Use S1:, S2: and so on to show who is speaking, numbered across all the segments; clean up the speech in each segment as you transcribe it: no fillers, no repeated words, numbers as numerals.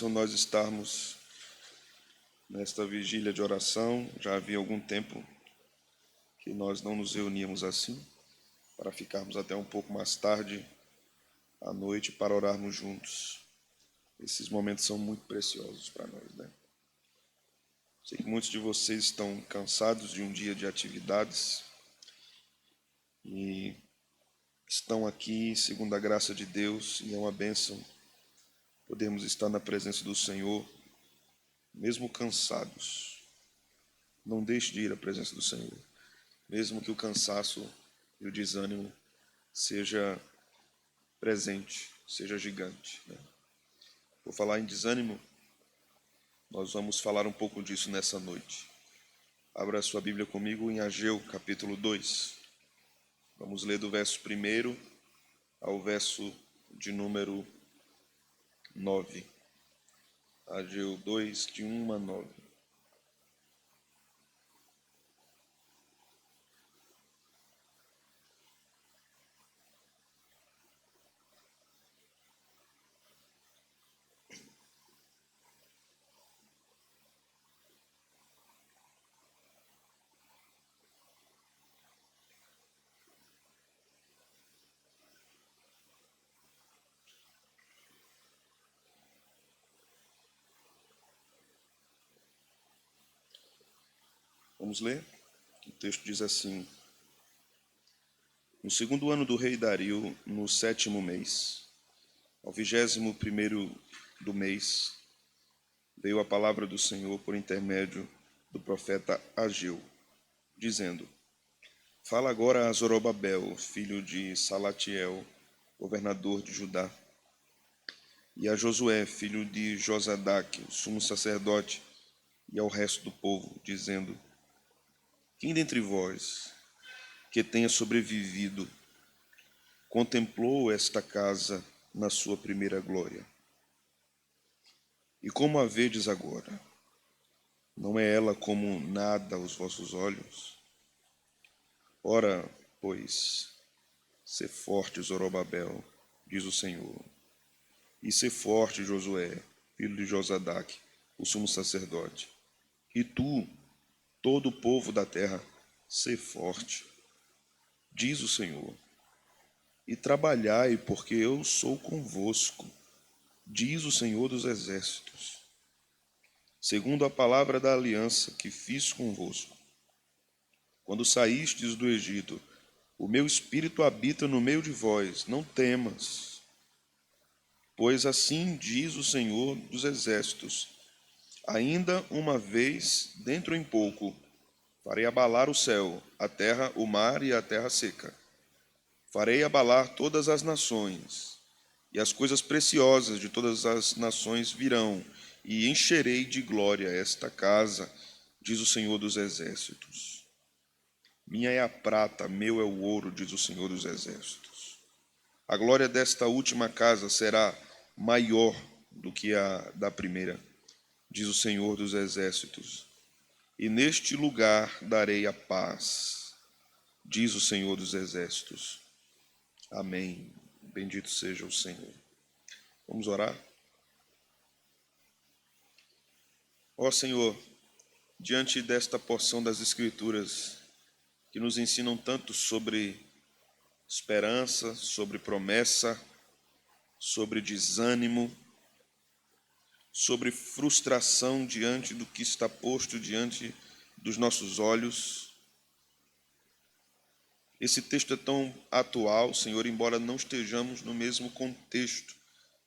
S1: Nós estarmos nesta vigília de oração. Já havia algum tempo que nós não nos reuníamos assim, para ficarmos até um pouco mais tarde à noite para orarmos juntos. Esses momentos são muito preciosos para nós, né? Sei que muitos de vocês estão cansados de um dia de atividades e estão aqui segundo a graça de Deus, e é uma bênção podermos estar na presença do Senhor, mesmo cansados. Não deixe de ir à presença do Senhor, mesmo que o cansaço e o desânimo seja presente, seja gigante, né? Por falar em desânimo, nós vamos falar um pouco disso nessa noite. Abra a sua Bíblia comigo em Ageu, capítulo 2. Vamos ler do verso 1 ao verso de número 9. Ageu 2, de 1 a 9. Vamos ler? O texto diz assim: No segundo ano do rei Dario, no 7º mês, ao 21º do mês, veio a palavra do Senhor por intermédio do profeta Ageu, dizendo: Fala agora a Zorobabel, filho de Salatiel, governador de Judá, e a Josué, filho de Josadaque, o sumo sacerdote, e ao resto do povo, dizendo: Quem dentre vós, que tenha sobrevivido, contemplou esta casa na sua primeira glória? E como a vedes agora? Não é ela como nada aos vossos olhos? Ora, pois, sê forte, Zorobabel, diz o Senhor, e sê forte, Josué, filho de Josadaque, o sumo sacerdote. E tu, todo o povo da terra, sê forte, diz o Senhor, e trabalhai, porque eu sou convosco, diz o Senhor dos exércitos, segundo a palavra da aliança que fiz convosco. Quando saístes do Egito, o meu espírito habita no meio de vós, não temas, pois assim diz o Senhor dos exércitos: ainda uma vez, dentro em pouco, farei abalar o céu, a terra, o mar e a terra seca. Farei abalar todas as nações, e as coisas preciosas de todas as nações virão, e encherei de glória esta casa, diz o Senhor dos exércitos. Minha é a prata, meu é o ouro, diz o Senhor dos exércitos. A glória desta última casa será maior do que a da primeira, diz o Senhor dos exércitos. E neste lugar darei a paz, diz o Senhor dos exércitos. Amém. Bendito seja o Senhor. Vamos orar? Ó Senhor, diante desta porção das Escrituras, que nos ensinam tanto sobre esperança, sobre promessa, sobre desânimo, sobre frustração diante do que está posto diante dos nossos olhos. Esse texto é tão atual, Senhor, embora não estejamos no mesmo contexto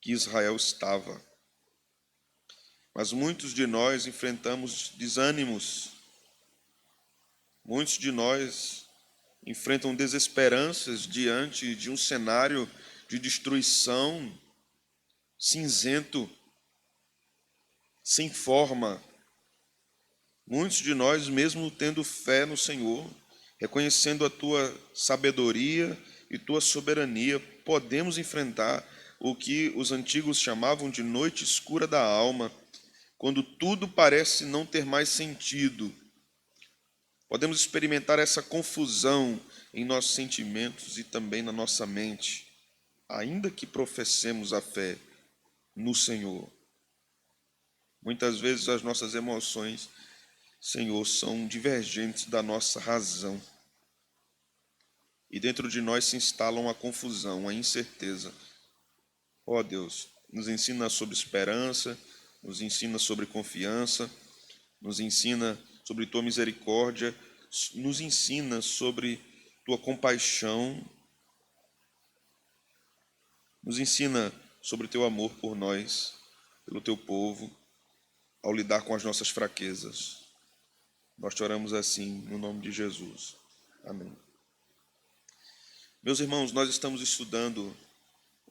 S1: que Israel estava. Mas muitos de nós enfrentamos desânimos, muitos de nós enfrentam desesperanças diante de um cenário de destruição cinzento, sem forma. Muitos de nós, mesmo tendo fé no Senhor, reconhecendo a tua sabedoria e tua soberania, podemos enfrentar o que os antigos chamavam de noite escura da alma, quando tudo parece não ter mais sentido. Podemos experimentar essa confusão em nossos sentimentos e também na nossa mente, ainda que professemos a fé no Senhor. Muitas vezes as nossas emoções, Senhor, são divergentes da nossa razão. E dentro de nós se instalam a confusão, a incerteza. Ó Deus, nos ensina sobre esperança, nos ensina sobre confiança, nos ensina sobre tua misericórdia, nos ensina sobre tua compaixão, nos ensina sobre teu amor por nós, pelo teu povo, ao lidar com as nossas fraquezas. Nós te oramos assim, no nome de Jesus. Amém. Meus irmãos, nós estamos estudando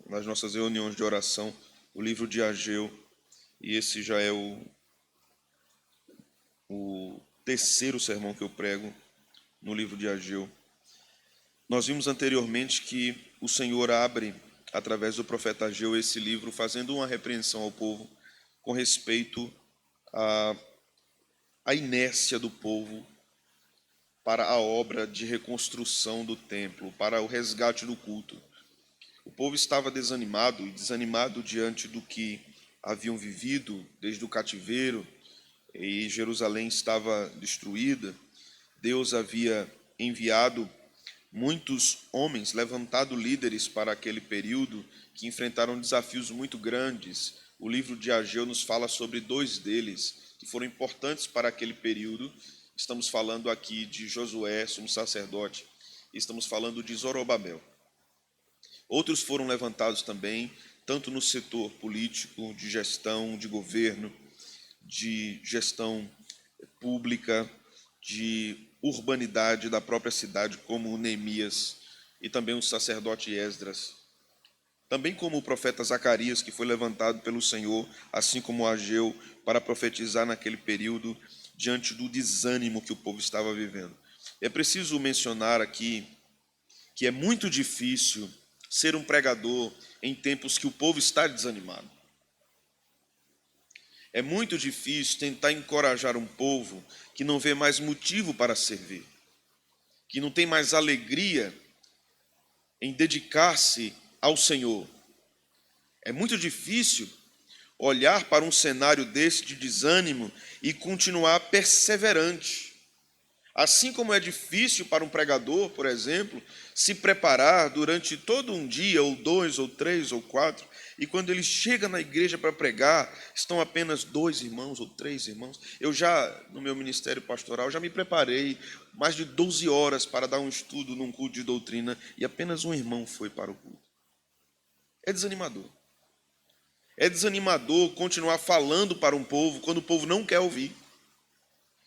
S1: nas nossas reuniões de oração o livro de Ageu, e esse já é o terceiro sermão que eu prego no livro de Ageu. Nós vimos anteriormente que o Senhor abre, através do profeta Ageu, esse livro, fazendo uma repreensão ao povo com respeito à inércia do povo para a obra de reconstrução do templo, para o resgate do culto. O povo estava desanimado diante do que haviam vivido desde o cativeiro, e Jerusalém estava destruída. Deus havia enviado muitos homens, levantado líderes para aquele período, que enfrentaram desafios muito grandes. O livro de Ageu nos fala sobre 2 deles, que foram importantes para aquele período. Estamos falando aqui de Josué, sumo sacerdote, e estamos falando de Zorobabel. Outros foram levantados também, tanto no setor político, de gestão, de governo, de gestão pública, de urbanidade da própria cidade, como o Neemias e também o sacerdote Esdras. Também como o profeta Zacarias, que foi levantado pelo Senhor, assim como Ageu, para profetizar naquele período, diante do desânimo que o povo estava vivendo. É preciso mencionar aqui que é muito difícil ser um pregador em tempos que o povo está desanimado. É muito difícil tentar encorajar um povo que não vê mais motivo para servir, que não tem mais alegria em dedicar-se ao Senhor. É muito difícil olhar para um cenário desse de desânimo e continuar perseverante. Assim como é difícil para um pregador, por exemplo, se preparar durante todo um dia, ou 2, ou 3, ou 4, e quando ele chega na igreja para pregar, estão apenas 2 irmãos ou 3 irmãos. Eu já, no meu ministério pastoral, já me preparei mais de 12 horas para dar um estudo num culto de doutrina, e apenas um irmão foi para o culto. É desanimador. É desanimador continuar falando para um povo quando o povo não quer ouvir,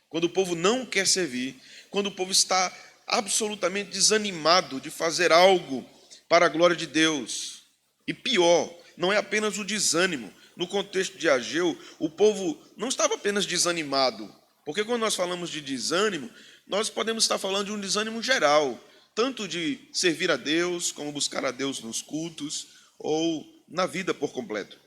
S1: quando o povo não quer servir, quando o povo está absolutamente desanimado de fazer algo para a glória de Deus. E pior, não é apenas o desânimo. No contexto de Ageu, o povo não estava apenas desanimado, porque quando nós falamos de desânimo, nós podemos estar falando de um desânimo geral, tanto de servir a Deus, como buscar a Deus nos cultos, ou na vida por completo.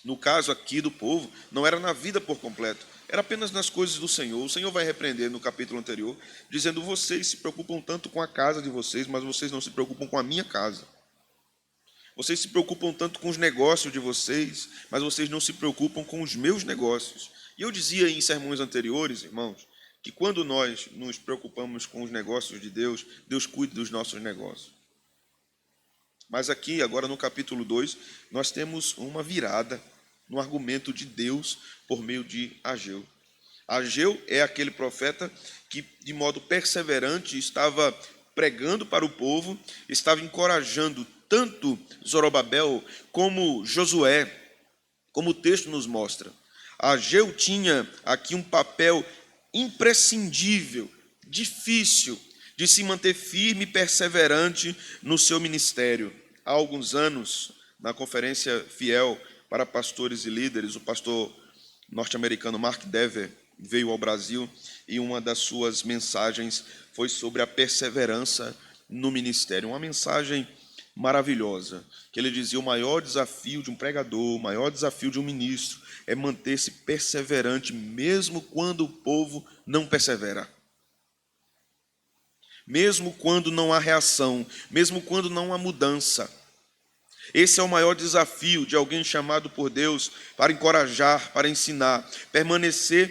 S1: No caso aqui do povo, não era na vida por completo, era apenas nas coisas do Senhor. O Senhor vai repreender no capítulo anterior, dizendo: vocês se preocupam tanto com a casa de vocês, mas vocês não se preocupam com a minha casa. Vocês se preocupam tanto com os negócios de vocês, mas vocês não se preocupam com os meus negócios. E eu dizia em sermões anteriores, irmãos, que quando nós nos preocupamos com os negócios de Deus, Deus cuida dos nossos negócios. Mas aqui, agora no capítulo 2, nós temos uma virada no argumento de Deus por meio de Ageu. Ageu é aquele profeta que, de modo perseverante, estava pregando para o povo, estava encorajando tanto Zorobabel como Josué, como o texto nos mostra. Ageu tinha aqui um papel imprescindível, difícil, de se manter firme e perseverante no seu ministério. Há alguns anos, na conferência Fiel para pastores e líderes, o pastor norte-americano Mark Dever veio ao Brasil e uma das suas mensagens foi sobre a perseverança no ministério. Uma mensagem maravilhosa, que ele dizia: o maior desafio de um pregador, o maior desafio de um ministro é manter-se perseverante, mesmo quando o povo não persevera. Mesmo quando não há reação, mesmo quando não há mudança. Esse é o maior desafio de alguém chamado por Deus para encorajar, para ensinar, permanecer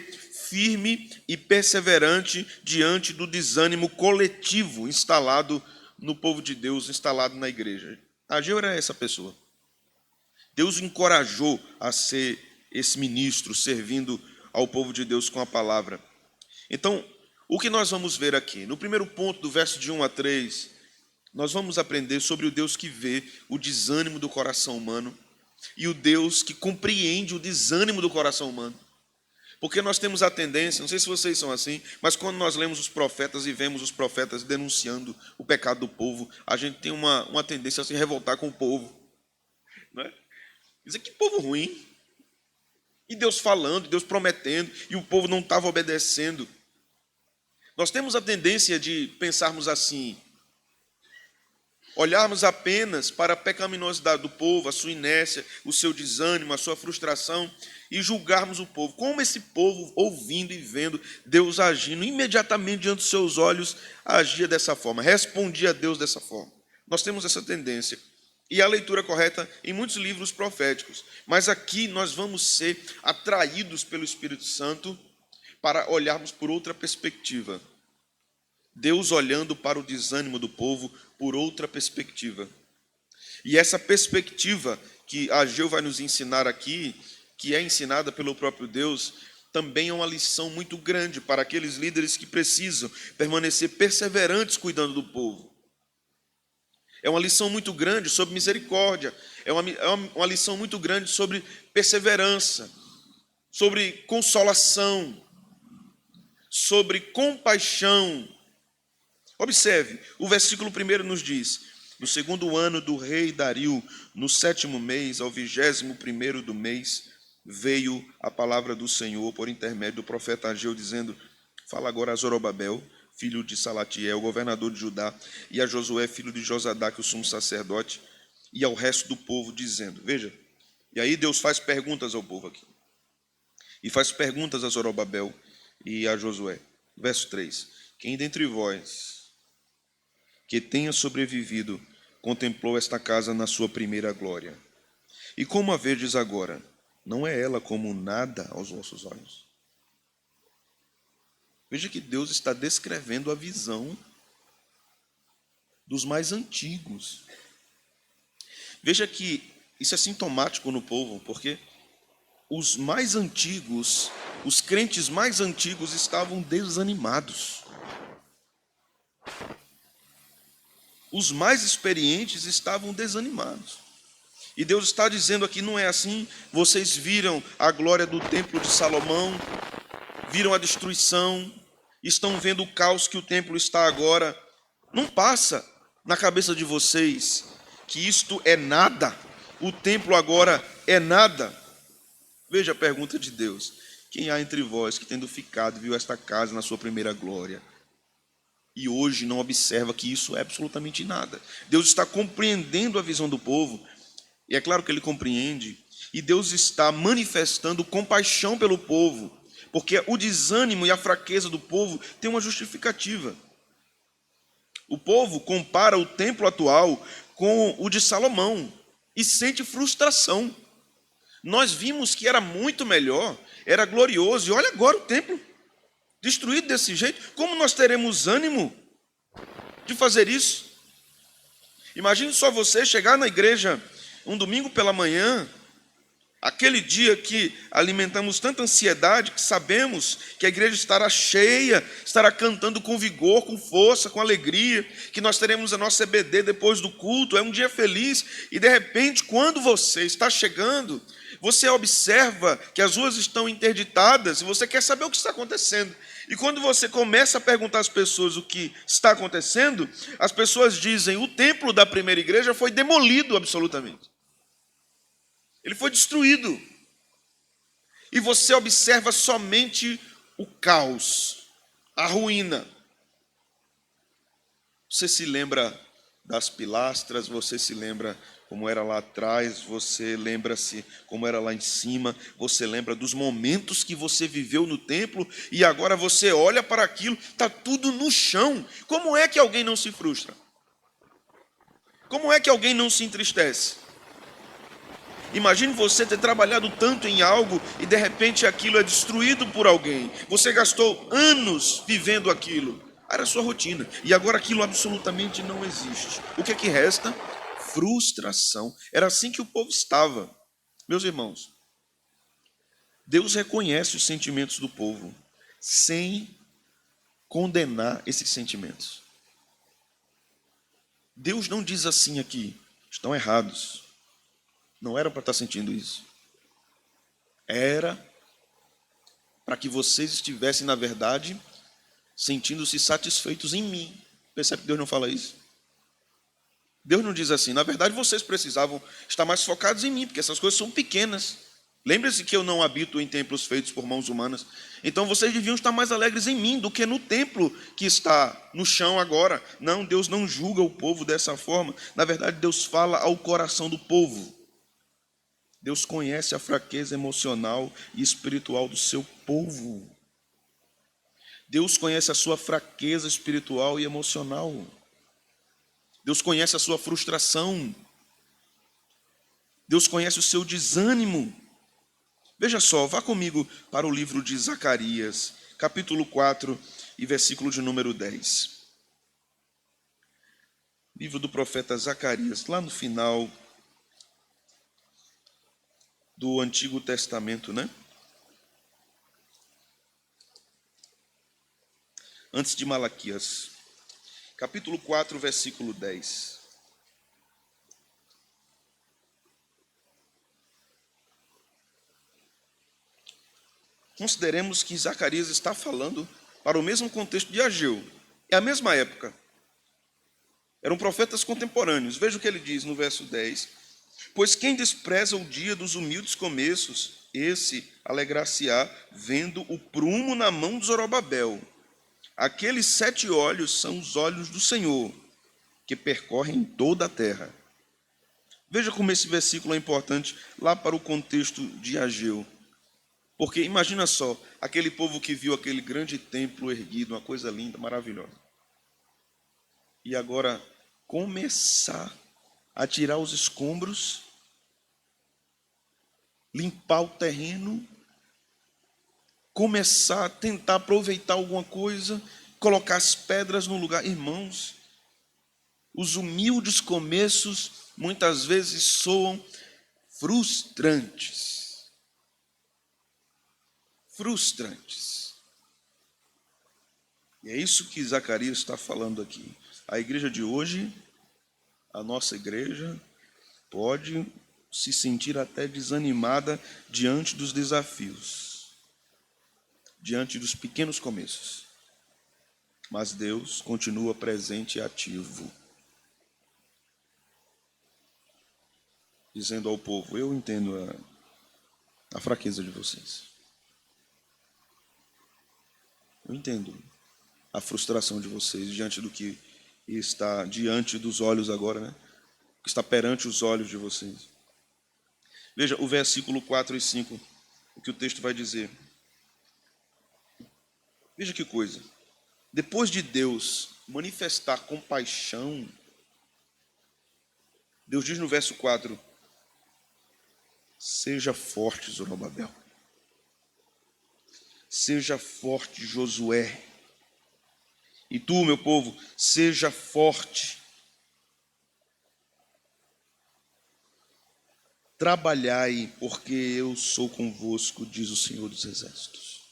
S1: firme e perseverante diante do desânimo coletivo instalado no povo de Deus, instalado na igreja. Ageu era essa pessoa. Deus o encorajou a ser esse ministro, servindo ao povo de Deus com a palavra. Então, o que nós vamos ver aqui? No primeiro ponto, do verso de 1 a 3, nós vamos aprender sobre o Deus que vê o desânimo do coração humano e o Deus que compreende o desânimo do coração humano. Porque nós temos a tendência, não sei se vocês são assim, mas quando nós lemos os profetas e vemos os profetas denunciando o pecado do povo, a gente tem uma tendência a se revoltar com o povo. Não é? Dizer que povo ruim. E Deus falando, Deus prometendo, e o povo não estava obedecendo. Nós temos a tendência de pensarmos assim, olharmos apenas para a pecaminosidade do povo, a sua inércia, o seu desânimo, a sua frustração, e julgarmos o povo. Como esse povo, ouvindo e vendo Deus agindo, imediatamente diante dos seus olhos, agia dessa forma, respondia a Deus dessa forma. Nós temos essa tendência. E a leitura correta em muitos livros proféticos. Mas aqui nós vamos ser atraídos pelo Espírito Santo para olharmos por outra perspectiva. Deus olhando para o desânimo do povo por outra perspectiva. E essa perspectiva que Ageu vai nos ensinar aqui, que é ensinada pelo próprio Deus, também é uma lição muito grande para aqueles líderes que precisam permanecer perseverantes cuidando do povo. É uma lição muito grande sobre misericórdia, é uma lição muito grande sobre perseverança, sobre consolação, sobre compaixão. Observe, o versículo 1 nos diz: no segundo ano do rei Dario, no 7º mês, ao 21º do mês, veio a palavra do Senhor por intermédio do profeta Ageu, dizendo: fala agora a Zorobabel, filho de Salatiel, governador de Judá, e a Josué, filho de Josadaque, o sumo sacerdote, e ao resto do povo, dizendo, veja, e aí Deus faz perguntas ao povo aqui, e faz perguntas a Zorobabel e a Josué. Verso 3, quem dentre vós que tenha sobrevivido contemplou esta casa na sua primeira glória? E como a vedes agora, não é ela como nada aos vossos olhos? Veja que Deus está descrevendo a visão dos mais antigos. Veja que isso é sintomático no povo, porque os mais antigos, os crentes mais antigos estavam desanimados. Os mais experientes estavam desanimados. E Deus está dizendo aqui, não é assim? Vocês viram a glória do templo de Salomão, viram a destruição, estão vendo o caos que o templo está agora. Não passa na cabeça de vocês que isto é nada? O templo agora é nada? Veja a pergunta de Deus. Quem há entre vós que, tendo ficado, viu esta casa na sua primeira glória, e hoje não observa que isso é absolutamente nada? Deus está compreendendo a visão do povo, e é claro que Ele compreende, e Deus está manifestando compaixão pelo povo, porque o desânimo e a fraqueza do povo tem uma justificativa. O povo compara o templo atual com o de Salomão e sente frustração. Nós vimos que era muito melhor, era glorioso, e olha agora o templo destruído desse jeito. Como nós teremos ânimo de fazer isso? Imagine só você chegar na igreja um domingo pela manhã, aquele dia que alimentamos tanta ansiedade, que sabemos que a igreja estará cheia, estará cantando com vigor, com força, com alegria, que nós teremos a nossa EBD depois do culto, é um dia feliz, e de repente, quando você está chegando, você observa que as ruas estão interditadas, e você quer saber o que está acontecendo. E quando você começa a perguntar às pessoas o que está acontecendo, as pessoas dizem, o templo da primeira igreja foi demolido absolutamente. Ele foi destruído. E você observa somente o caos, a ruína. Você se lembra das pilastras, você se lembra como era lá atrás, você lembra-se como era lá em cima, você lembra dos momentos que você viveu no templo, e agora você olha para aquilo, está tudo no chão. Como é que alguém não se frustra? Como é que alguém não se entristece? Imagine você ter trabalhado tanto em algo e de repente aquilo é destruído por alguém. Você gastou anos vivendo aquilo. Era a sua rotina. E agora aquilo absolutamente não existe. O que é que resta? Frustração. Era assim que o povo estava. Meus irmãos, Deus reconhece os sentimentos do povo sem condenar esses sentimentos. Deus não diz assim aqui, estão errados. Não era para estar sentindo isso. Era para que vocês estivessem, na verdade, sentindo-se satisfeitos em mim. Percebe que Deus não fala isso? Deus não diz assim, na verdade vocês precisavam estar mais focados em mim, porque essas coisas são pequenas. Lembre-se que eu não habito em templos feitos por mãos humanas. Então vocês deviam estar mais alegres em mim do que no templo que está no chão agora. Não, Deus não julga o povo dessa forma. Na verdade, Deus fala ao coração do povo. Deus conhece a fraqueza emocional e espiritual do seu povo. Deus conhece a sua fraqueza espiritual e emocional. Deus conhece a sua frustração. Deus conhece o seu desânimo. Veja só, vá comigo para o livro de Zacarias, capítulo 4 e versículo de número 10. Livro do profeta Zacarias, lá no final do Antigo Testamento, né? Antes de Malaquias. Capítulo 4, versículo 10. Consideremos que Zacarias está falando para o mesmo contexto de Ageu. É a mesma época. Eram profetas contemporâneos. Veja o que ele diz no verso 10. Pois quem despreza o dia dos humildes começos, esse alegrar-se-á vendo o prumo na mão de Zorobabel. Aqueles 7 olhos são os olhos do Senhor, que percorrem toda a terra. Veja como esse versículo é importante lá para o contexto de Ageu. Porque imagina só, aquele povo que viu aquele grande templo erguido, uma coisa linda, maravilhosa. E agora começar a tirar os escombros, limpar o terreno, começar a tentar aproveitar alguma coisa, colocar as pedras no lugar. Irmãos, os humildes começos muitas vezes soam frustrantes. Frustrantes. E é isso que Zacarias está falando aqui. A igreja de hoje, a nossa igreja, pode se sentir até desanimada diante dos desafios, diante dos pequenos começos. Mas Deus continua presente e ativo, dizendo ao povo, eu entendo a fraqueza de vocês. Eu entendo a frustração de vocês diante do que está diante dos olhos agora, né? Que está perante os olhos de vocês. Veja o versículo 4 e 5, o que o texto vai dizer. Veja que coisa. Depois de Deus manifestar compaixão, Deus diz no verso 4, seja forte, Zorobabel. Seja forte, Josué. E tu, meu povo, seja forte. Trabalhai, porque eu sou convosco, diz o Senhor dos Exércitos.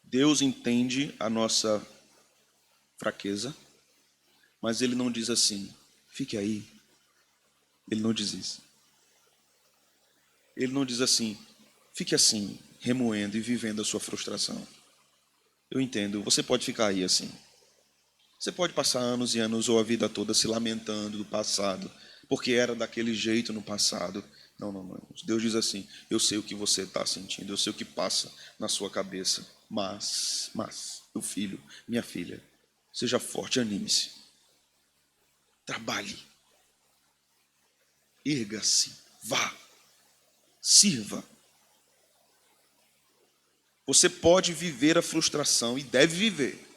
S1: Deus entende a nossa fraqueza, mas Ele não diz assim, fique aí. Ele não diz isso. Ele não diz assim, fique assim, remoendo e vivendo a sua frustração. Eu entendo, você pode ficar aí assim. Você pode passar anos e anos ou a vida toda se lamentando do passado, porque era daquele jeito no passado. Não, não, não. Deus diz assim, eu sei o que você está sentindo, eu sei o que passa na sua cabeça. Mas, meu filho, minha filha, seja forte, anime-se. Trabalhe. Erga-se, vá, sirva. Você pode viver a frustração e deve viver.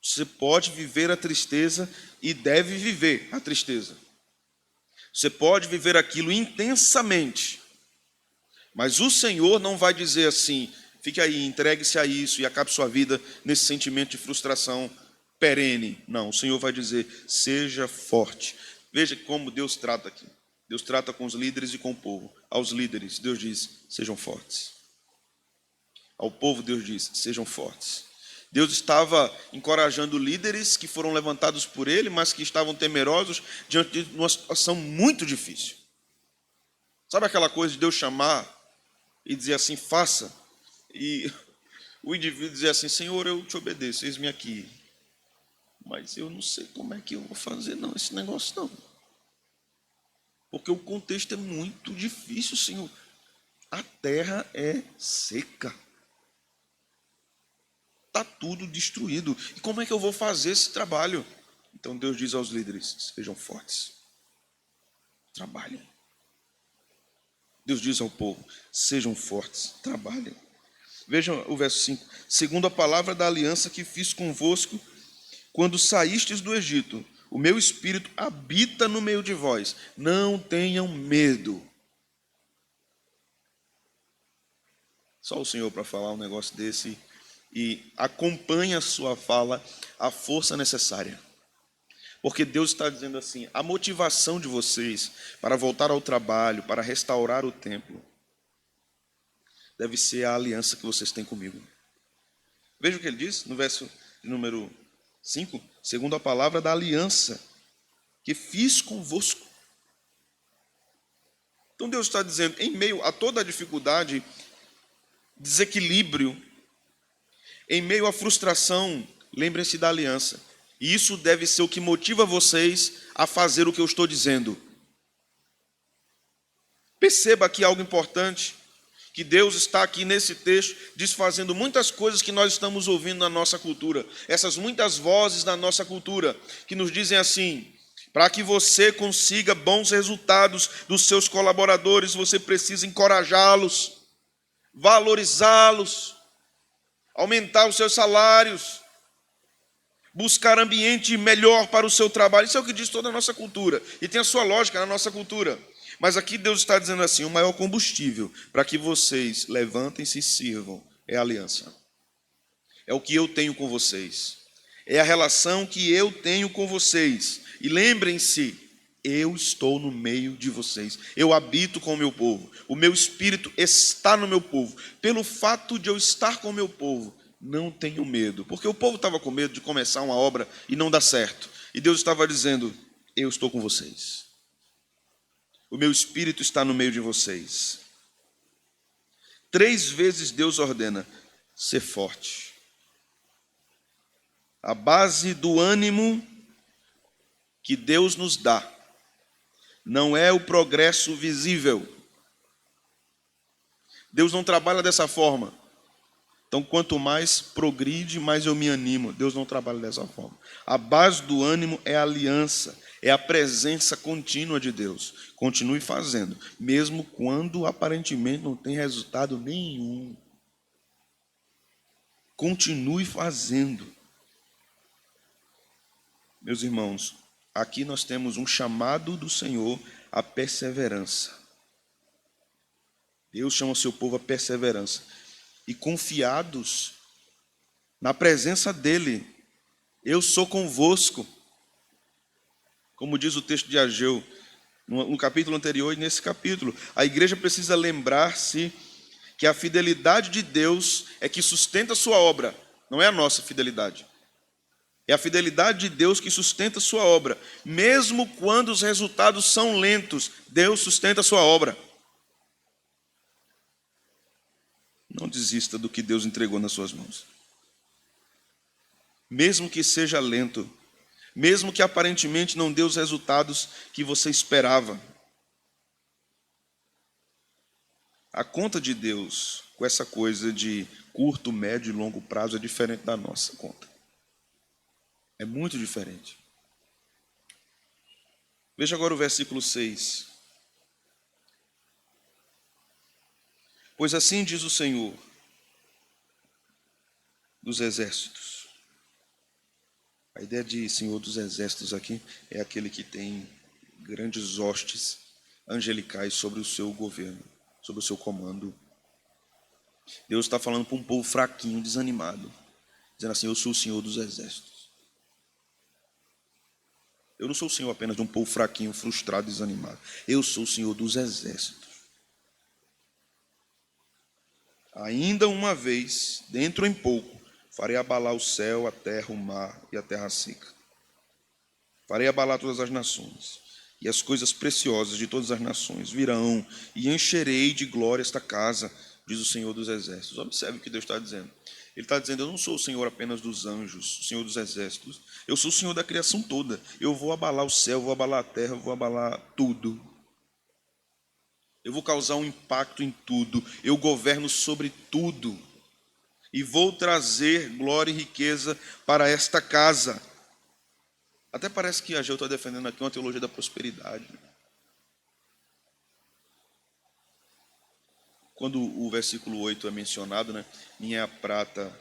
S1: Você pode viver a tristeza e deve viver a tristeza. Você pode viver aquilo intensamente, mas o Senhor não vai dizer assim: fique aí, entregue-se a isso e acabe sua vida nesse sentimento de frustração perene. Não, o Senhor vai dizer: seja forte. Veja como Deus trata aqui. Deus trata com os líderes e com o povo. Aos líderes, Deus diz: sejam fortes. Ao povo, Deus diz: sejam fortes. Deus estava encorajando líderes que foram levantados por ele, mas que estavam temerosos diante de uma situação muito difícil. Sabe aquela coisa de Deus chamar e dizer assim: faça, e o indivíduo dizer assim: Senhor, eu te obedeço, eis-me aqui, mas eu não sei como é que eu vou fazer não, esse negócio não, porque o contexto é muito difícil, Senhor. A terra é seca, está tudo destruído, e como é que eu vou fazer esse trabalho? Então Deus diz aos líderes: sejam fortes, trabalhem. Deus diz ao povo: sejam fortes, trabalhem. Vejam o verso 5. Segundo a palavra da aliança que fiz convosco, quando saístes do Egito, o meu espírito habita no meio de vós. Não tenham medo. Só o Senhor para falar um negócio desse, e acompanha a sua fala a força necessária. Porque Deus está dizendo assim: a motivação de vocês para voltar ao trabalho, para restaurar o templo, deve ser a aliança que vocês têm comigo. Veja o que ele diz no verso número 5. Segundo a palavra da aliança que fiz convosco. Então Deus está dizendo, em meio a toda a dificuldade, desequilíbrio, em meio à frustração, lembrem-se da aliança. E isso deve ser o que motiva vocês a fazer o que eu estou dizendo. Perceba aqui algo importante, que Deus está aqui nesse texto desfazendo muitas coisas que nós estamos ouvindo na nossa cultura. Essas muitas vozes na nossa cultura que nos dizem assim: para que você consiga bons resultados dos seus colaboradores, você precisa encorajá-los, valorizá-los, aumentar os seus salários, buscar ambiente melhor para o seu trabalho. Isso é o que diz toda a nossa cultura, e tem a sua lógica na nossa cultura. Mas aqui Deus está dizendo assim: o maior combustível para que vocês levantem-se e sirvam é a aliança. É o que eu tenho com vocês. É a relação que eu tenho com vocês. E lembrem-se, eu estou no meio de vocês. Eu habito com o meu povo. O meu espírito está no meu povo. Pelo fato de eu estar com o meu povo, não tenham medo. Porque o povo estava com medo de começar uma obra e não dar certo. E Deus estava dizendo: eu estou com vocês. O meu espírito está no meio de vocês. 3 vezes Deus ordena: ser forte. A base do ânimo que Deus nos dá não é o progresso visível. Deus não trabalha dessa forma. Então, quanto mais progride, mais eu me animo. Deus não trabalha dessa forma. A base do ânimo é a aliança, é a presença contínua de Deus. Continue fazendo, mesmo quando aparentemente não tem resultado nenhum. Continue fazendo. Meus irmãos, aqui nós temos um chamado do Senhor à perseverança. Deus chama o seu povo à perseverança. E confiados na presença dEle, eu sou convosco. Como diz o texto de Ageu, no capítulo anterior e nesse capítulo. A igreja precisa lembrar-se que a fidelidade de Deus é que sustenta a sua obra, não é a nossa fidelidade. É a fidelidade de Deus que sustenta a sua obra. Mesmo quando os resultados são lentos, Deus sustenta a sua obra. Não desista do que Deus entregou nas suas mãos. Mesmo que seja lento, mesmo que aparentemente não dê os resultados que você esperava. A conta de Deus com essa coisa de curto, médio e longo prazo é diferente da nossa conta. É muito diferente. Veja agora o versículo 6. Pois assim diz o Senhor dos exércitos. A ideia de Senhor dos exércitos aqui é aquele que tem grandes hostes angelicais sobre o seu governo, sobre o seu comando. Deus está falando para um povo fraquinho, desanimado, dizendo assim: eu sou o Senhor dos exércitos. Eu não sou o Senhor apenas de um povo fraquinho, frustrado, desanimado. Eu sou o Senhor dos exércitos. Ainda uma vez, dentro em pouco, farei abalar o céu, a terra, o mar e a terra seca. Farei abalar todas as nações, e as coisas preciosas de todas as nações virão, e encherei de glória esta casa, diz o Senhor dos exércitos. Observe o que Deus está dizendo. Ele está dizendo: eu não sou o Senhor apenas dos anjos, o Senhor dos exércitos. Eu sou o Senhor da criação toda. Eu vou abalar o céu, vou abalar a terra, vou abalar tudo. Eu vou causar um impacto em tudo. Eu governo sobre tudo. E vou trazer glória e riqueza para esta casa. Até parece que Ageu está defendendo aqui uma teologia da prosperidade. Quando o versículo 8 é mencionado, né? Minha é a prata,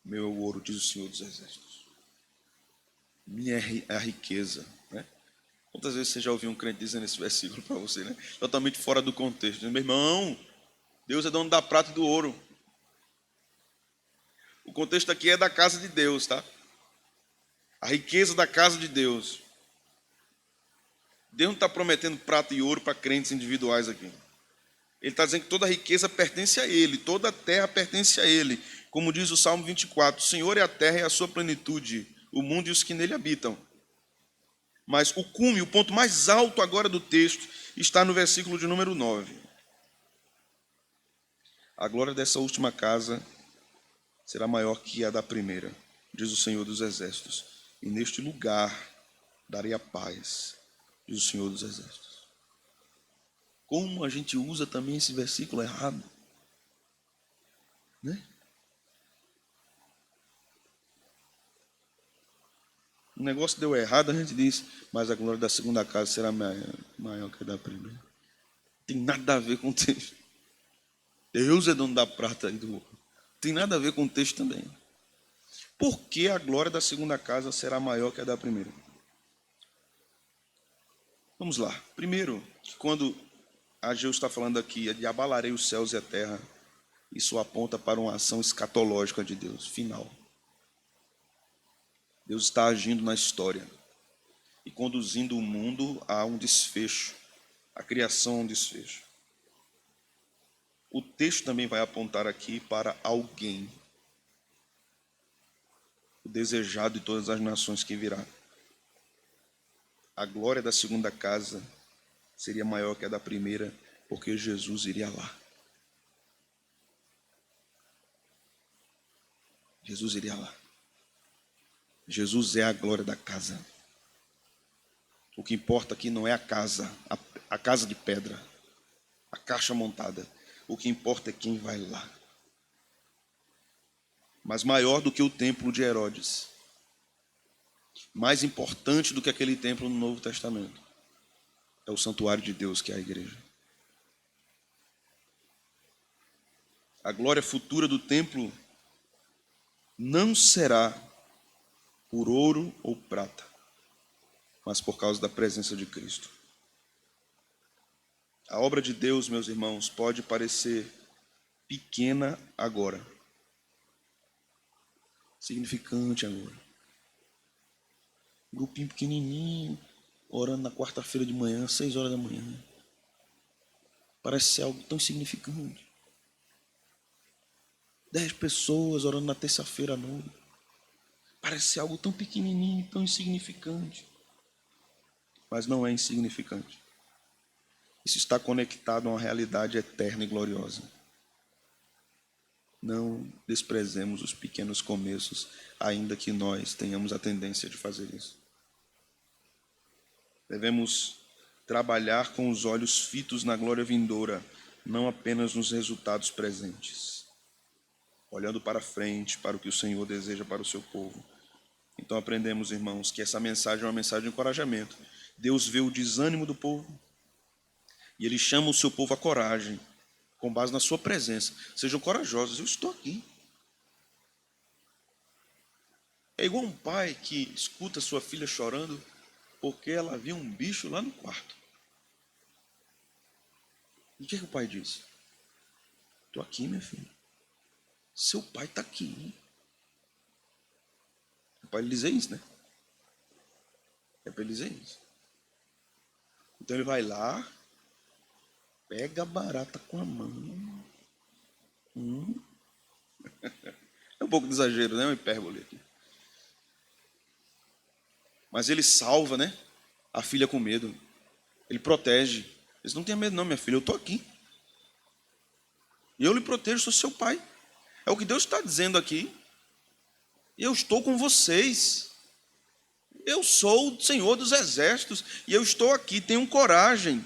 S1: meu é o ouro, diz o Senhor dos exércitos. Minha é a riqueza, né? Quantas vezes você já ouviu um crente dizendo esse versículo para você, né? Totalmente fora do contexto. Meu irmão, Deus é dono da prata e do ouro. O contexto aqui é da casa de Deus, tá? A riqueza da casa de Deus. Deus não está prometendo prata e ouro para crentes individuais aqui. Ele está dizendo que toda a riqueza pertence a Ele, toda a terra pertence a Ele. Como diz o Salmo 24, o Senhor é a terra e a sua plenitude, o mundo e os que nele habitam. Mas o cume, o ponto mais alto agora do texto, está no versículo de número 9. A glória dessa última casa será maior que a da primeira, diz o Senhor dos exércitos. E neste lugar darei a paz, diz o Senhor dos exércitos. Como a gente usa também esse versículo errado, né? O negócio deu errado, a gente diz, mas a glória da segunda casa será maior que a da primeira. Tem nada a ver com o texto. Deus é dono da prata e do ouro. Tem nada a ver com o texto também. Por que a glória da segunda casa será maior que a da primeira? Vamos lá. Primeiro, que quando Ageu está falando aqui de abalarei os céus e a terra, isso aponta para uma ação escatológica de Deus, final. Deus está agindo na história e conduzindo o mundo a um desfecho, a criação a um desfecho. O texto também vai apontar aqui para alguém, o desejado de todas as nações que virá. A glória da segunda casa seria maior que a da primeira, porque Jesus iria lá. Jesus iria lá. Jesus é a glória da casa. O que importa aqui não é a casa, a casa de pedra, a caixa montada. O que importa é quem vai lá. Mas maior do que o templo de Herodes, mais importante do que aquele templo no Novo Testamento, é o santuário de Deus, que é a igreja. A glória futura do templo não será por ouro ou prata, mas por causa da presença de Cristo. A obra de Deus, meus irmãos, pode parecer pequena agora, significante agora. Um grupinho pequenininho, orando na quarta-feira de manhã, 6 horas da manhã. Parece ser algo tão insignificante. 10 pessoas orando na terça-feira à noite. Parece ser algo tão pequenininho, tão insignificante. Mas não é insignificante. Isso está conectado a uma realidade eterna e gloriosa. Não desprezemos os pequenos começos, ainda que nós tenhamos a tendência de fazer isso. Devemos trabalhar com os olhos fitos na glória vindoura, não apenas nos resultados presentes. Olhando para frente, para o que o Senhor deseja para o seu povo. Então aprendemos, irmãos, que essa mensagem é uma mensagem de encorajamento. Deus vê o desânimo do povo e Ele chama o seu povo à coragem, com base na sua presença. Sejam corajosos, eu estou aqui. É igual um pai que escuta sua filha chorando porque ela viu um bicho lá no quarto. E o que o pai disse? Estou aqui, minha filha. Seu pai está aqui. É para ele dizer isso, né? É para ele dizer isso. Então ele vai lá, pega a barata com a mão. É um pouco de exagero, né? Uma hipérbole aqui. Mas ele salva, né? A filha com medo. Ele protege. Eles não tenham medo não, minha filha. Eu estou aqui. E eu lhe protejo, sou seu pai. É o que Deus está dizendo aqui. E eu estou com vocês. Eu sou o Senhor dos Exércitos. E eu estou aqui. Tenham coragem.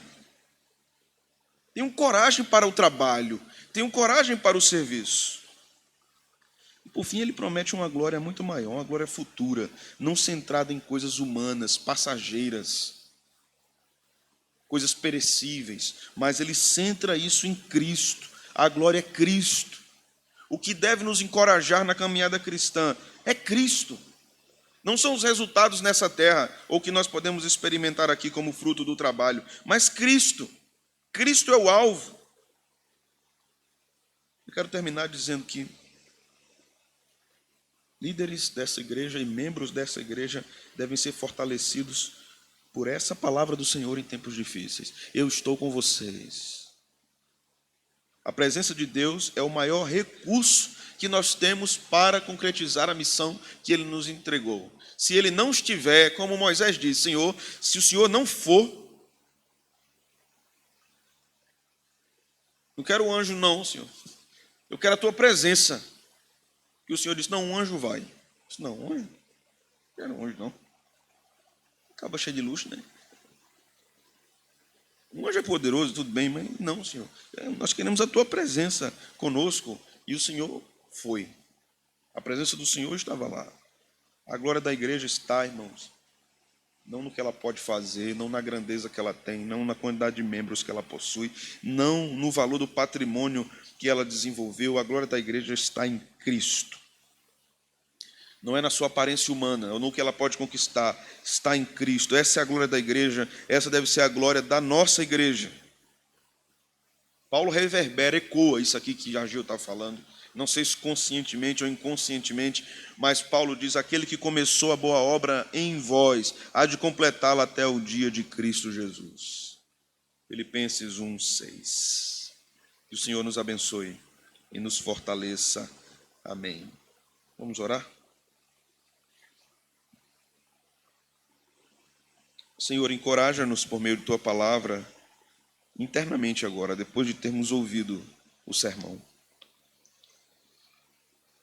S1: Tenham coragem para o trabalho. Tenham coragem para o serviço. E por fim, ele promete uma glória muito maior, uma glória futura, não centrada em coisas humanas, passageiras, coisas perecíveis, mas ele centra isso em Cristo. A glória é Cristo. O que deve nos encorajar na caminhada cristã é Cristo. Não são os resultados nessa terra, ou que nós podemos experimentar aqui como fruto do trabalho, mas Cristo. Cristo é o alvo. Eu quero terminar dizendo que líderes dessa igreja e membros dessa igreja devem ser fortalecidos por essa palavra do Senhor em tempos difíceis. Eu estou com vocês. A presença de Deus é o maior recurso que nós temos para concretizar a missão que Ele nos entregou. Se Ele não estiver, como Moisés disse, Senhor, se o Senhor não for, não quero um anjo não, Senhor. Eu quero a Tua presença. E o Senhor disse, não, um anjo vai. Eu disse, não, um anjo? Não quero um anjo não. Acaba cheio de luxo, né? Um anjo é poderoso, tudo bem, mas não, Senhor. Nós queremos a Tua presença conosco. E o Senhor foi. A presença do Senhor estava lá. A glória da igreja está, irmãos, não no que ela pode fazer, não na grandeza que ela tem, não na quantidade de membros que ela possui, não no valor do patrimônio que ela desenvolveu. A glória da igreja está em Cristo. Não é na sua aparência humana, ou no que ela pode conquistar, está em Cristo. Essa é a glória da igreja, essa deve ser a glória da nossa igreja. Paulo reverbera, ecoa isso aqui que a Gil está falando, não sei se conscientemente ou inconscientemente, mas Paulo diz, aquele que começou a boa obra em vós, há de completá-la até o dia de Cristo Jesus. Filipenses 1:6. Que o Senhor nos abençoe e nos fortaleça. Amém. Vamos orar? Senhor, encoraja-nos por meio de Tua palavra, internamente agora, depois de termos ouvido o sermão.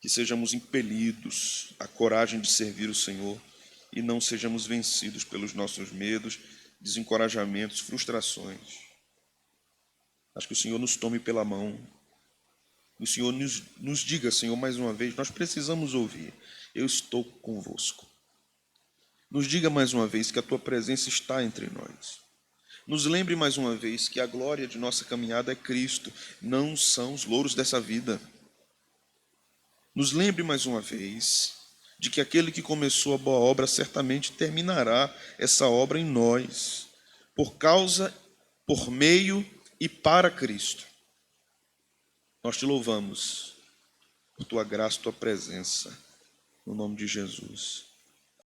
S1: Que sejamos impelidos à coragem de servir o Senhor e não sejamos vencidos pelos nossos medos, desencorajamentos, frustrações. Acho que o Senhor nos tome pela mão. O Senhor nos diga, Senhor, mais uma vez, nós precisamos ouvir. Eu estou convosco. Nos diga mais uma vez que a Tua presença está entre nós. Nos lembre mais uma vez que a glória de nossa caminhada é Cristo, não são os louros dessa vida. Nos lembre mais uma vez de que aquele que começou a boa obra certamente terminará essa obra em nós, por causa, por meio e para Cristo. Nós te louvamos por Tua graça, Tua presença, no nome de Jesus.